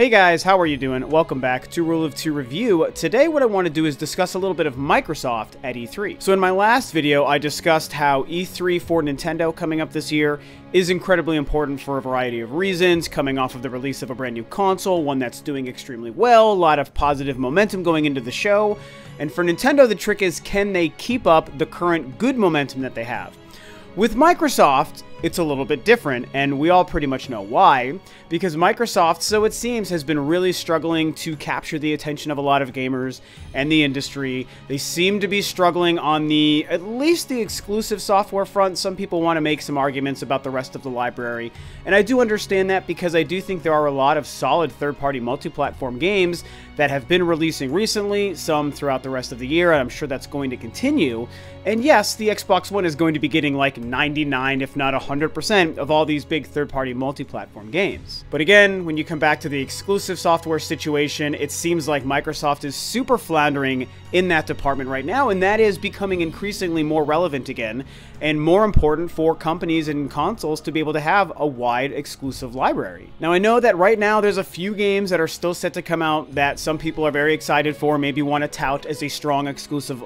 Hey guys, how are you doing? Welcome back to Rule of Two Review. Today what I want to do is discuss a little bit of Microsoft at E3. So in my last video, I discussed how E3 for Nintendo coming up this year is incredibly important for a variety of reasons, coming off of the release of a brand new console, one that's doing extremely well, a lot of positive momentum going into the show. And for Nintendo, the trick is, can they keep up the current good momentum that they have? With Microsoft, it's a little bit different, and we all pretty much know why, because Microsoft, so it seems, has been really struggling to capture the attention of a lot of gamers and the industry. They seem to be struggling on at least the exclusive software front. Some people want to make some arguments about the rest of the library, and I do understand that because I do think there are a lot of solid third-party multi-platform games that have been releasing recently, some throughout the rest of the year, and I'm sure that's going to continue. And yes, the Xbox One is going to be getting like 99, if not 100% of all these big third-party multi-platform games. But again, when you come back to the exclusive software situation, it seems like Microsoft is super floundering in that department right now, and that is becoming increasingly more relevant again, and more important for companies and consoles to be able to have a wide exclusive library. Now, I know that right now there's a few games that are still set to come out that some people are very excited for, maybe want to tout as a strong exclusive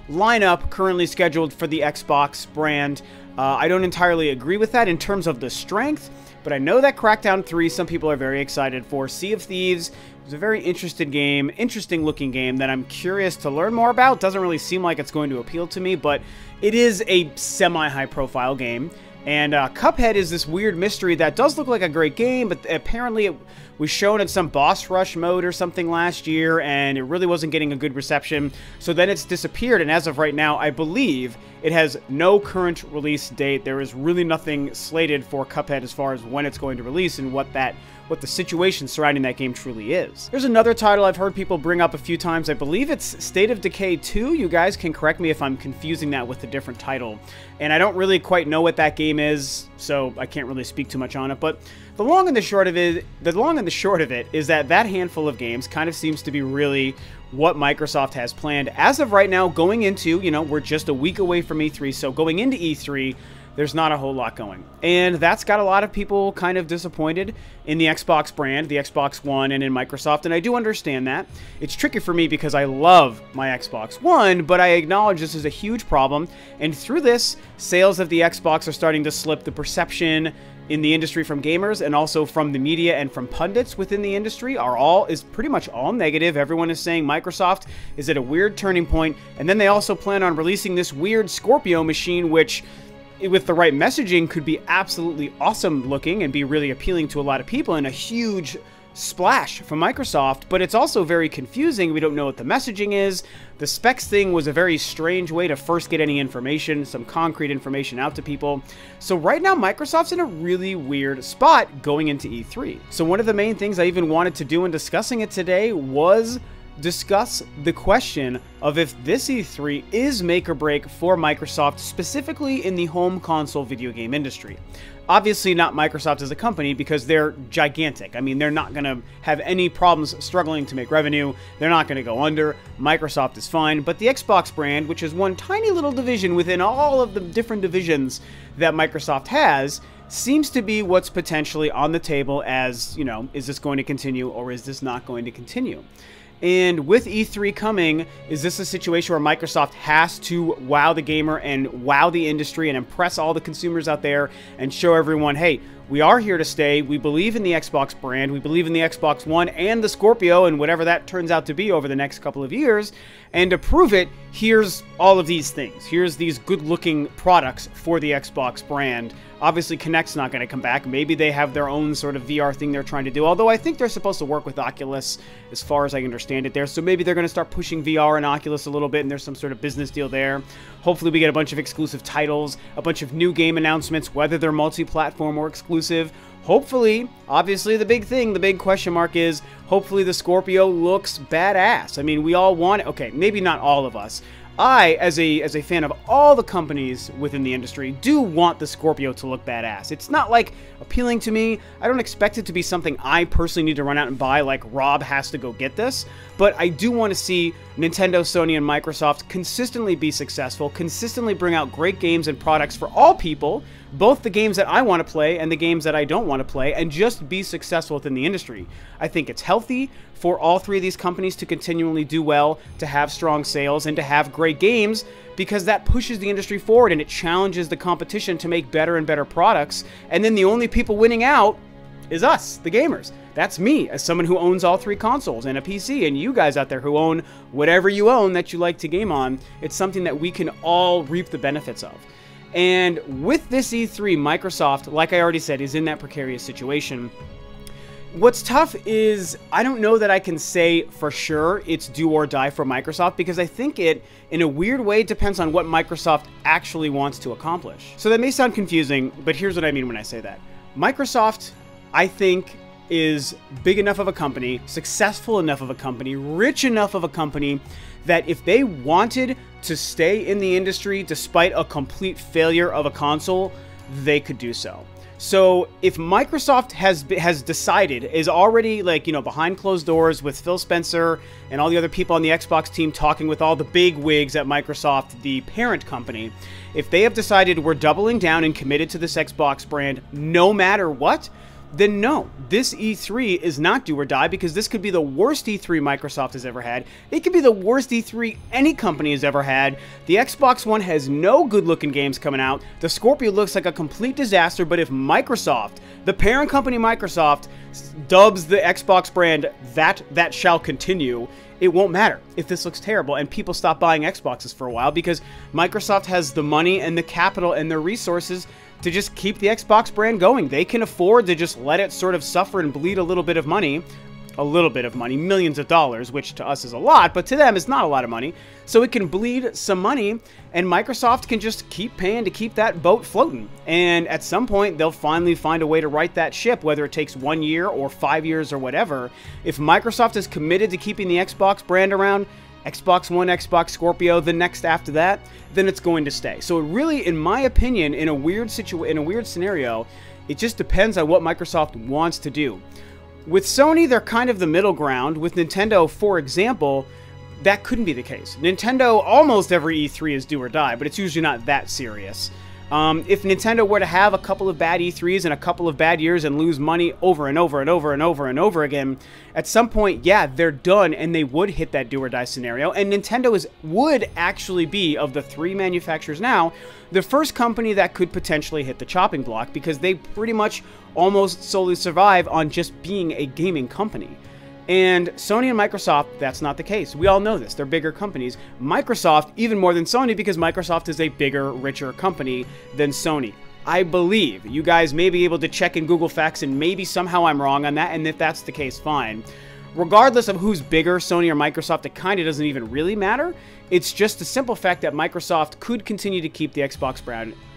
lineup currently scheduled for the Xbox brand. I don't entirely agree with that in terms of the strength, but I know that Crackdown 3 some people are very excited for. Sea of Thieves is a very interesting looking game that I'm curious to learn more about. Doesn't really seem like it's going to appeal to me, but it is a semi-high profile game. And Cuphead is this weird mystery that does look like a great game, but apparently it was shown in some boss rush mode or something last year, and it really wasn't getting a good reception. So then it's disappeared, and as of right now, I believe it has no current release date. There is really nothing slated for Cuphead as far as when it's going to release and what the situation surrounding that game truly is. There's another title I've heard people bring up a few times. I believe it's State of Decay 2. You guys can correct me if I'm confusing that with a different title. And I don't really quite know what that game is, so I can't really speak too much on it. But the long and the short of it is that handful of games kind of seems to be really what Microsoft has planned as of right now, going into, we're just a week away from E3, so going into E3, there's not a whole lot going. And that's got a lot of people kind of disappointed in the Xbox brand, the Xbox One, and in Microsoft, and I do understand that. It's tricky for me because I love my Xbox One, but I acknowledge this is a huge problem, and through this, sales of the Xbox are starting to slip. The perception in the industry from gamers and also from the media and from pundits within the industry is pretty much all negative. Everyone is saying Microsoft is at a weird turning point, and then they also plan on releasing this weird Scorpio machine, which with the right messaging could be absolutely awesome looking and be really appealing to a lot of people and a huge splash from Microsoft, but it's also very confusing. We don't know what the messaging is. The specs thing was a very strange way to first get any information, some concrete information out to people. So right now, Microsoft's in a really weird spot going into E3. So one of the main things I even wanted to do in discussing it today was discuss the question of if this E3 is make or break for Microsoft, specifically in the home console video game industry. Obviously not Microsoft as a company, because they're gigantic. I mean, they're not going to have any problems struggling to make revenue. They're not going to go under. Microsoft is fine. But the Xbox brand, which is one tiny little division within all of the different divisions that Microsoft has, seems to be what's potentially on the table as, is this going to continue or is this not going to continue? And with E3 coming, is this a situation where Microsoft has to wow the gamer and wow the industry and impress all the consumers out there and show everyone, hey, we are here to stay. We believe in the Xbox brand. We believe in the Xbox One and the Scorpio and whatever that turns out to be over the next couple of years. And to prove it, here's all of these things. Here's these good-looking products for the Xbox brand. Obviously, Kinect's not going to come back. Maybe they have their own sort of VR thing they're trying to do, although I think they're supposed to work with Oculus as far as I understand it there. So maybe they're going to start pushing VR and Oculus a little bit, and there's some sort of business deal there. Hopefully, we get a bunch of exclusive titles, a bunch of new game announcements, whether they're multi-platform or exclusive. Hopefully, obviously the big thing, the big question mark is, hopefully the Scorpio looks badass. I mean, we all want it. Okay, maybe not all of us. I, as a fan of all the companies within the industry, do want the Scorpio to look badass. It's not like appealing to me. I don't expect it to be something I personally need to run out and buy, like Rob has to go get this. But I do want to see Nintendo, Sony, and Microsoft consistently be successful, consistently bring out great games and products for all people, both the games that I want to play and the games that I don't want to play, and just be successful within the industry. I think it's healthy for all three of these companies to continually do well, to have strong sales, and to have great games, because that pushes the industry forward and it challenges the competition to make better and better products. And then the only people winning out is us, the gamers. That's me, as someone who owns all three consoles and a PC, and you guys out there who own whatever you own that you like to game on. It's something that we can all reap the benefits of. And with this E3, Microsoft, like I already said, is in that precarious situation. What's tough is, I don't know that I can say for sure it's do or die for Microsoft, because I think it, in a weird way, depends on what Microsoft actually wants to accomplish. So that may sound confusing, but here's what I mean when I say that. Microsoft, I think, is big enough of a company, successful enough of a company, rich enough of a company, that if they wanted to stay in the industry despite a complete failure of a console, they could do so. So if Microsoft has decided, is already, like, you know, behind closed doors with Phil Spencer and all the other people on the Xbox team talking with all the big wigs at Microsoft, the parent company, if they have decided we're doubling down and committed to this Xbox brand no matter what, then no, this E3 is not do or die, because this could be the worst E3 Microsoft has ever had. It could be the worst E3 any company has ever had. The Xbox One has no good-looking games coming out. The Scorpio looks like a complete disaster, but if Microsoft, the parent company Microsoft, dubs the Xbox brand that shall continue, it won't matter if this looks terrible and people stop buying Xboxes for a while, because Microsoft has the money and the capital and the resources to just keep the Xbox brand going. They can afford to just let it sort of suffer and bleed a little bit of money, millions of dollars, which to us is a lot, but to them is not a lot of money. So it can bleed some money, and Microsoft can just keep paying to keep that boat floating. And at some point, they'll finally find a way to right that ship, whether it takes 1 year or 5 years or whatever. If Microsoft is committed to keeping the Xbox brand around, Xbox One, Xbox Scorpio, the next after that, then it's going to stay. So really, in my opinion, in a weird scenario, it just depends on what Microsoft wants to do. With Sony, they're kind of the middle ground. With Nintendo, for example, that couldn't be the case. Nintendo, almost every E3 is do or die, but it's usually not that serious. If Nintendo were to have a couple of bad E3s and a couple of bad years and lose money over and over and over and over and over again, at some point, yeah, they're done and they would hit that do or die scenario. And Nintendo would actually be, of the three manufacturers now, the first company that could potentially hit the chopping block, because they pretty much almost solely survive on just being a gaming company. And Sony and Microsoft, that's not the case. We all know this. They're bigger companies. Microsoft, even more than Sony, because Microsoft is a bigger, richer company than Sony. I believe. You guys may be able to check in Google Facts, and maybe somehow I'm wrong on that, and if that's the case, fine. Regardless of who's bigger, Sony or Microsoft, it kind of doesn't even really matter. It's just the simple fact that Microsoft could continue to keep the Xbox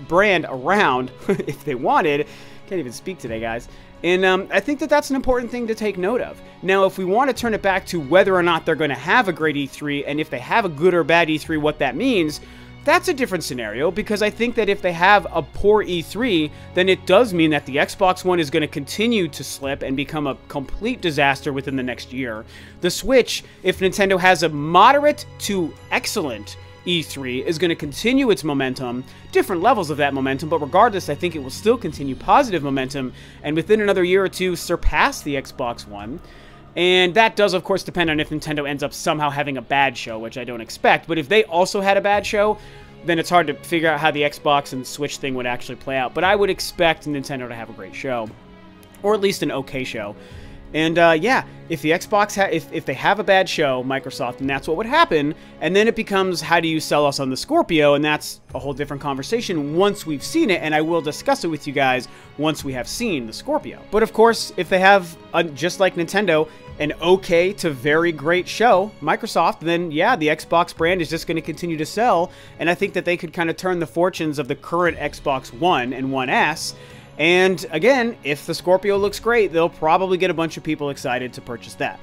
brand around if they wanted. Can't even speak today, guys. And I think that that's an important thing to take note of. Now, if we want to turn it back to whether or not they're going to have a great E3, and if they have a good or bad E3, what that means, that's a different scenario, because I think that if they have a poor E3, then it does mean that the Xbox One is going to continue to slip and become a complete disaster within the next year. The Switch, if Nintendo has a moderate to excellent E3, is going to continue its momentum, different levels of that momentum, but regardless, I think it will still continue positive momentum, and within another year or two, surpass the Xbox One. And that does, of course, depend on if Nintendo ends up somehow having a bad show, which I don't expect, but if they also had a bad show, then it's hard to figure out how the Xbox and Switch thing would actually play out. But I would expect Nintendo to have a great show, or at least an okay show. And yeah, if the Xbox, if they have a bad show, Microsoft, and that's what would happen, and then it becomes, how do you sell us on the Scorpio? And that's a whole different conversation once we've seen it, and I will discuss it with you guys once we have seen the Scorpio. But of course, if they have, just like Nintendo, an okay to very great show, Microsoft, then yeah, the Xbox brand is just going to continue to sell, and I think that they could kind of turn the fortunes of the current Xbox One and One S. And again, if the Scorpio looks great, they'll probably get a bunch of people excited to purchase that.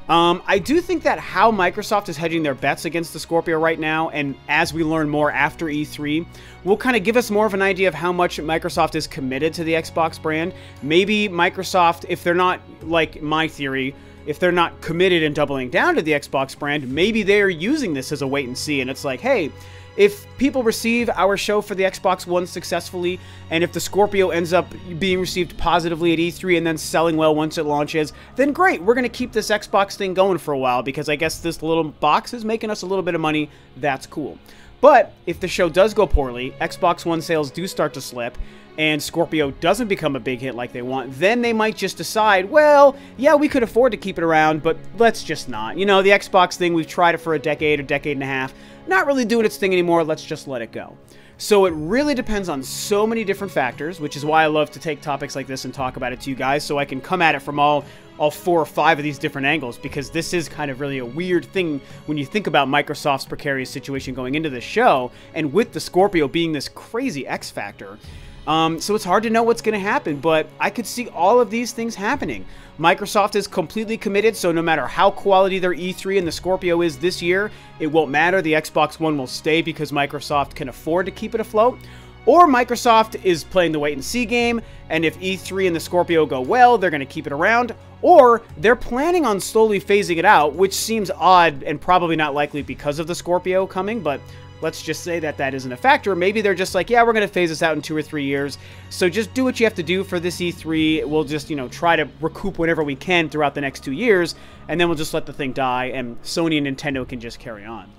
I do think that how Microsoft is hedging their bets against the Scorpio right now, and as we learn more after E3, will kind of give us more of an idea of how much Microsoft is committed to the Xbox brand. Maybe Microsoft, if they're not, like my theory, if they're not committed and doubling down to the Xbox brand, maybe they're using this as a wait and see. And it's like, hey, if people receive our show for the Xbox One successfully, and if the Scorpio ends up being received positively at E3 and then selling well once it launches, then great, we're going to keep this Xbox thing going for a while because I guess this little box is making us a little bit of money. That's cool. But if the show does go poorly, Xbox One sales do start to slip, and Scorpio doesn't become a big hit like they want, then they might just decide, well, yeah, we could afford to keep it around, but let's just not. You know, the Xbox thing, we've tried it for a decade and a half, not really doing its thing anymore, let's just let it go. So it really depends on so many different factors, which is why I love to take topics like this and talk about it to you guys, so I can come at it from all 4 or 5 of these different angles, because this is kind of really a weird thing when you think about Microsoft's precarious situation going into this show, and with the Scorpio being this crazy X factor. So it's hard to know what's going to happen, but I could see all of these things happening. Microsoft is completely committed, so no matter how quality their E3 and the Scorpio is this year, it won't matter. The Xbox One will stay because Microsoft can afford to keep it afloat. Or Microsoft is playing the wait-and-see game, and if E3 and the Scorpio go well, they're going to keep it around. Or they're planning on slowly phasing it out, which seems odd and probably not likely because of the Scorpio coming, but let's just say that that isn't a factor. Maybe they're just like, yeah, we're going to phase this out in 2 or 3 years. So just do what you have to do for this E3. We'll just, you know, try to recoup whenever we can throughout the next 2 years. And then we'll just let the thing die and Sony and Nintendo can just carry on.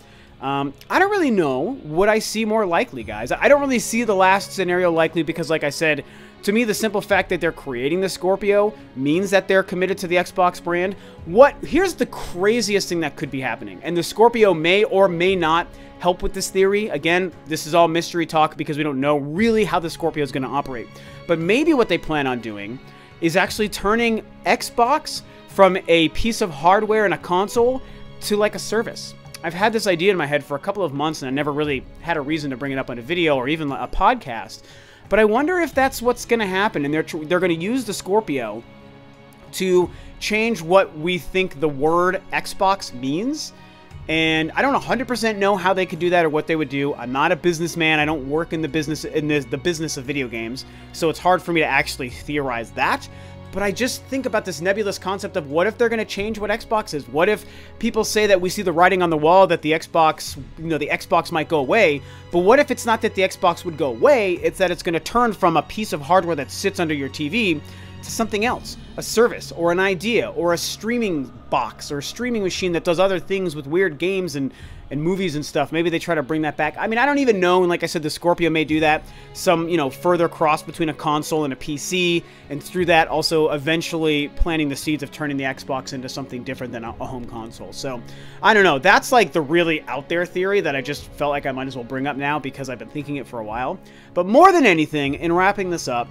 I don't really know what I see more likely, guys. I don't really see the last scenario likely because, like I said, to me, the simple fact that they're creating the Scorpio means that they're committed to the Xbox brand. Here's the craziest thing that could be happening, and the Scorpio may or may not help with this theory. Again, this is all mystery talk because we don't know really how the Scorpio is going to operate. But maybe what they plan on doing is actually turning Xbox from a piece of hardware and a console to like a service. I've had this idea in my head for a couple of months, and I never really had a reason to bring it up on a video or even a podcast. But I wonder if that's what's going to happen, and they're going to use the Scorpio to change what we think the word Xbox means. And I don't 100% know how they could do that or what they would do. I'm not a businessman. I don't work in the business of video games, so it's hard for me to actually theorize that. But I just think about this nebulous concept of what if they're going to change what Xbox is? What if people say that we see the writing on the wall that the Xbox, the Xbox might go away, but what if it's not that the Xbox would go away, it's that it's going to turn from a piece of hardware that sits under your TV to something else, a service or an idea or a streaming box or a streaming machine that does other things with weird games and movies and stuff. Maybe they try to bring that back. I mean, I don't even know. And like I said, the Scorpio may do that. Some, further cross between a console and a PC, and through that also eventually planting the seeds of turning the Xbox into something different than a home console. So I don't know. That's like the really out there theory that I just felt like I might as well bring up now because I've been thinking it for a while. But more than anything, in wrapping this up,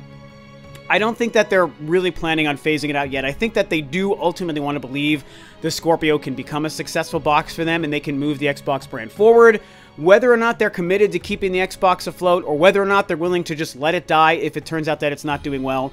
I don't think that they're really planning on phasing it out yet. I think that they do ultimately want to believe the Scorpio can become a successful box for them and they can move the Xbox brand forward. Whether or not they're committed to keeping the Xbox afloat or whether or not they're willing to just let it die if it turns out that it's not doing well,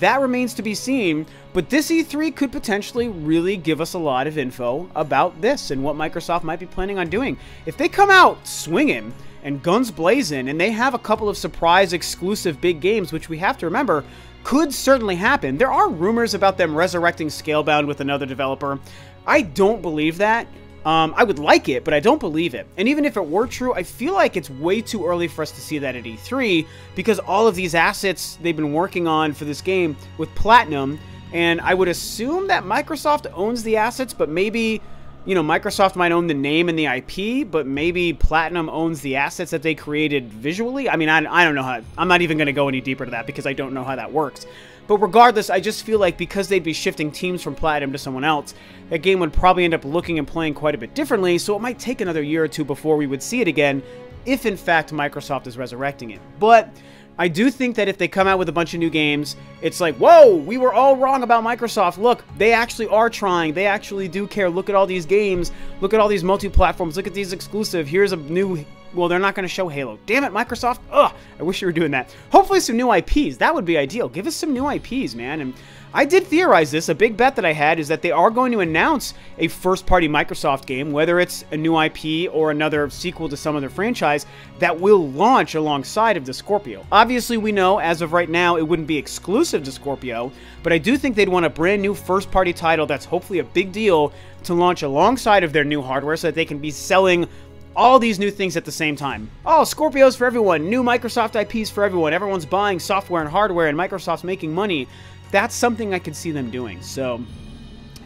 that remains to be seen. But this E3 could potentially really give us a lot of info about this and what Microsoft might be planning on doing. If they come out swinging and guns blazing and they have a couple of surprise exclusive big games, which we have to remember could certainly happen. There are rumors about them resurrecting Scalebound with another developer. I don't believe that. I would like it, but I don't believe it. And even if it were true, I feel like it's way too early for us to see that at E3 because all of these assets they've been working on for this game with Platinum, and I would assume that Microsoft owns the assets, but maybe, Microsoft might own the name and the IP, but maybe Platinum owns the assets that they created visually. I mean, I don't know how. I'm not even going to go any deeper to that because I don't know how that works. But regardless, I just feel like because they'd be shifting teams from Platinum to someone else, that game would probably end up looking and playing quite a bit differently, so it might take another year or two before we would see it again, if in fact Microsoft is resurrecting it. But I do think that if they come out with a bunch of new games, it's like, whoa, we were all wrong about Microsoft. Look, they actually are trying. They actually do care. Look at all these games. Look at all these multi-platforms. Look at these exclusive. Here's a new well, they're not going to show Halo. Damn it, Microsoft. Ugh, I wish you were doing that. Hopefully some new IPs. That would be ideal. Give us some new IPs, man. And I did theorize this. A big bet that I had is that they are going to announce a first-party Microsoft game, whether it's a new IP or another sequel to some other franchise, that will launch alongside of the Scorpio. Obviously, we know, as of right now, it wouldn't be exclusive to Scorpio, but I do think they'd want a brand new first-party title that's hopefully a big deal to launch alongside of their new hardware so that they can be selling all these new things at the same time. Oh, Scorpios for everyone, new Microsoft IPs for everyone, everyone's buying software and hardware, and Microsoft's making money. That's something I could see them doing. So,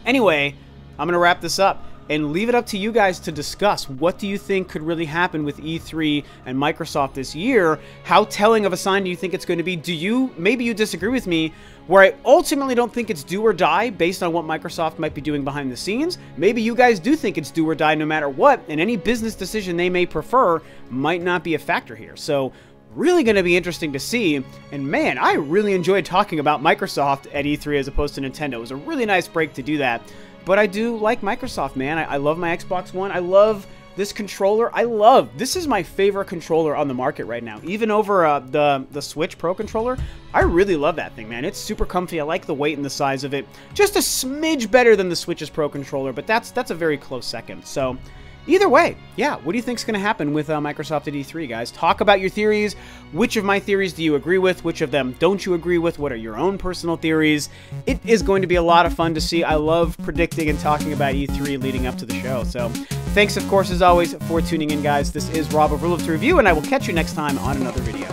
anyway, I'm going to wrap this up and leave it up to you guys to discuss. What do you think could really happen with E3 and Microsoft this year? How telling of a sign do you think it's going to be? Maybe you disagree with me, where I ultimately don't think it's do or die based on what Microsoft might be doing behind the scenes. Maybe you guys do think it's do or die no matter what, and any business decision they may prefer might not be a factor here. So, really going to be interesting to see, and man, I really enjoyed talking about Microsoft at E3 as opposed to Nintendo. It was a really nice break to do that, but I do like Microsoft, man. I love my Xbox One. I love this controller. This is my favorite controller on the market right now, even over the Switch Pro controller. I really love that thing, man. It's super comfy. I like the weight and the size of it. Just a smidge better than the Switch's Pro controller, but that's a very close second. So, either way, yeah, what do you think is going to happen with Microsoft at E3, guys? Talk about your theories. Which of my theories do you agree with? Which of them don't you agree with? What are your own personal theories? It is going to be a lot of fun to see. I love predicting and talking about E3 leading up to the show. So, thanks, of course, as always, for tuning in, guys. This is Rob of Rule of Two Review, and I will catch you next time on another video.